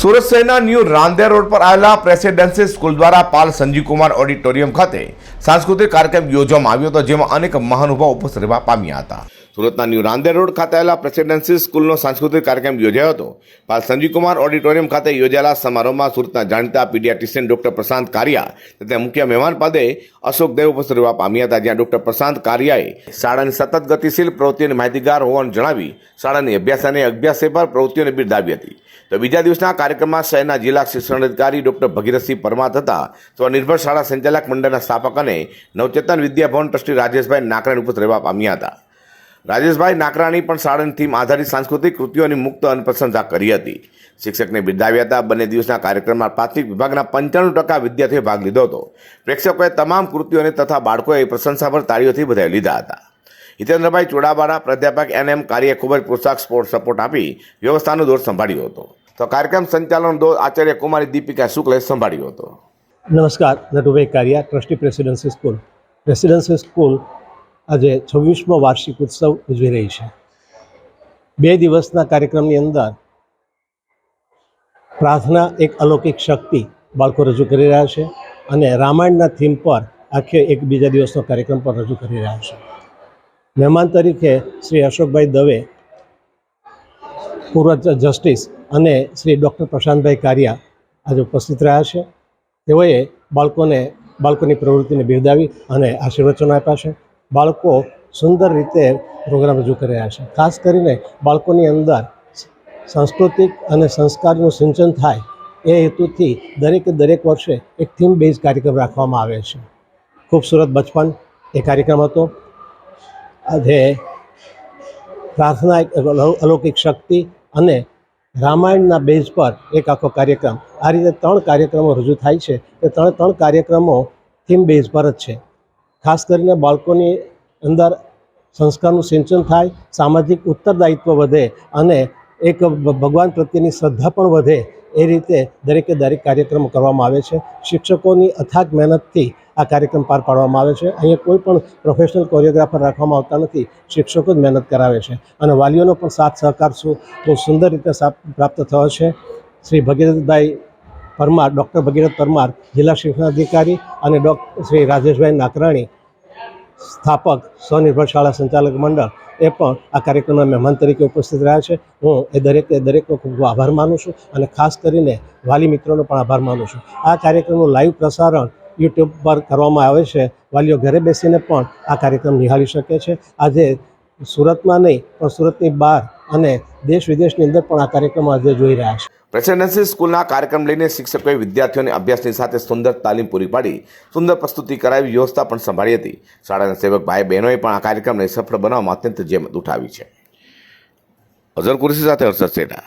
સુરત શહેરના new Rander road પર આવેલા પ્રેસિડેન્સી સ્કૂલ દ્વારા પાલ સંજીવકુમાર ઓડિટોરિયમ ખાતે સાંસ્કૃતિક કાર્યક્રમ યોજવામાં આવ્યો હતો, જેમાં અનેક મહાનુભાવો ઉપસ્થિત રહેવા પામ્યા હતા. સુરતના ન્યૂ રાંદેર રોડ ખાતે આવેલા પ્રેસિડેન્સી સ્કૂલનો સાંસ્કૃતિક કાર્યક્રમ યોજાયો હતો. પાલ સંજીવકુમાર ઓડિટોરિયમ ખાતે યોજાયેલા સમારોહમાં સુરતના જાણીતા પીડિયાટ્રિશિયન ડોક્ટર પ્રશાંત કારિયા તથા મુખ્ય મહેમાન પદે અશોક દેવ ઉપસ્થિત રહેવા પામ્યા હતા. જ્યાં ડોક્ટર પ્રશાંત કારિયાએ શાળાની સતત ગતિશીલ પ્રવૃત્તિઓની માહિતીગાર હોવાનું જણાવી શાળાની અભ્યાસ અને અભ્યાસ પર પ્રવૃત્તિઓને બિરદાવી હતી. તો બીજા દિવસના કાર્યક્રમમાં શહેરના જિલ્લા શિક્ષણ અધિકારી ડોક્ટર ભગીરથસિંહ પરમાર તથા સ્વનિર્ભર શાળા સંચાલક મંડળના સ્થાપક અને નવચેતન વિદ્યાભવન ટ્રસ્ટી રાજેશભાઈ નાકરાણી ઉપસ્થિત રહેવા પામ્યા હતા. રાજેશભાઈ નાકરાણી પણ શાળાની થીમ આધારિત સાંસ્કૃતિક કૃતિઓની મુક્ત અને પ્રશંસા કરી હતી. શિક્ષકને બિરદાવ્યા હતા. બંને દિવસના કાર્યક્રમમાં પ્રાથમિક વિભાગના 95% વિદ્યાર્થીઓએ ભાગ લીધો હતો. પ્રેક્ષકોએ તમામ કૃતિઓને તથા બાળકોએ પ્રશંસાભર તાળીઓથી વધાવી લીધા હતા. હિતેન્દ્રભાઈ ચોડાવાળા પ્રાધ્યાપક NM કાર્યએ ખૂબ જ પ્રોત્સાહક સપોર્ટ આપી વ્યવસ્થાનો દોર સંભાળ્યો હતો. તો કાર્યક્રમ સંચાલન દોર આચાર્ય કુમારી દીપિકા શુક્લે સંભાળ્યો હતો. નમસ્કાર, Natubhai Kariya, trustee presidency school. Presidency school આજે 26મો વાર્ષિક ઉત્સવ ઉજવી રહી છે. 2 દિવસના કાર્યક્રમની અંદર પ્રાર્થના એક અલૌકિક શક્તિ બાળકો રજૂ કરી રહ્યા છે અને રામાયણના થીમ પર આખે એક બીજા દિવસનો કાર્યક્રમ પણ રજૂ કરી રહ્યા છે. મહેમાન તરીકે શ્રી અશોકભાઈ દવે, પૂર્વ જસ્ટિસ, અને શ્રી ડૉક્ટર પ્રશાંતભાઈ કારિયા આજે ઉપસ્થિત રહ્યા છે. તેઓએ બાળકોની પ્રવૃત્તિને બિરદાવી અને આશીર્વચનો આપ્યા છે. બાળકો સુંદર રીતે પ્રોગ્રામ રજૂ કરી રહ્યા છે. ખાસ કરીને બાળકોની અંદર સાંસ્કૃતિક અને સંસ્કારનું સિંચન થાય એ હેતુથી દરેક વર્ષે એક થીમ બેઝ કાર્યક્રમ રાખવામાં આવે છે. ખૂબસૂરત બચપન એ કાર્યક્રમ હતો. આજે પ્રાર્થના એક અલૌકિક શક્તિ અને રામાયણના બેઝ પર એક આખો કાર્યક્રમ, આ રીતે 3 કાર્યક્રમો રજૂ થાય છે. એ 3 કાર્યક્રમો થીમ બેઝ પર જ છે. ખાસ કરીને બાળકોની અંદર સંસ્કારનું સિંચન થાય, સામાજિક ઉત્તરદાયિત્વ વધે અને એક ભગવાન પ્રત્યેની શ્રદ્ધા પણ વધે એ રીતે દરેક કાર્યક્રમો કરવામાં આવે છે. શિક્ષકોની અથાગ મહેનતથી આ કાર્યક્રમ પાર પાડવામાં આવે છે. અહીંયા કોઈ પણ પ્રોફેશનલ કોરિયોગ્રાફર રાખવામાં આવતા નથી. શિક્ષકો જ મહેનત કરાવે છે અને વાલીઓનો પણ સાથ સહકાર બહુ સુંદર રીતે પ્રાપ્ત થયો છે. શ્રી ભગીરથભાઈ પરમાર, ડૉક્ટર ભગીરથ પરમાર, જિલ્લા શિક્ષણ અધિકારી, અને શ્રી રાજેશભાઈ નાકરાણી, સ્થાપક સ્વનિર્ભર શાળા સંચાલક મંડળ, એ પણ આ કાર્યક્રમના મહેમાન તરીકે ઉપસ્થિત રહ્યા છે. હું એ દરેકનો ખૂબ આભાર માનું છું અને ખાસ કરીને વાલી મિત્રોનો પણ આભાર માનું છું. આ કાર્યક્રમનું લાઈવ પ્રસારણ યુટ્યુબ પર કરવામાં આવે છે. વાલીઓ ઘરે બેસીને પણ આ કાર્યક્રમ નિહાળી શકે છે. આજે સુરતમાં નહીં પણ સુરતની બહાર અને દેશ વિદેશની અંદર પણ આ કાર્યક્રમો આજે જોઈ રહ્યા છે. પ્રેસિડેન્સી સ્કૂલના કાર્યક્રમ લઈને શિક્ષકોએ વિદ્યાર્થીઓને અભ્યાસની સાથે સુંદર તાલીમ પૂરી પાડી સુંદર પ્રસ્તુતિ કરાવી વ્યવસ્થા પણ સંભાળી હતી. શાળાના સેવક ભાઈ બહેનોએ પણ આ કાર્યક્રમને સફળ બનાવવામાં અત્યંત જહેમત ઉઠાવી છે. અઝર કુરેશી સાથે હર્ષદ સેઠા.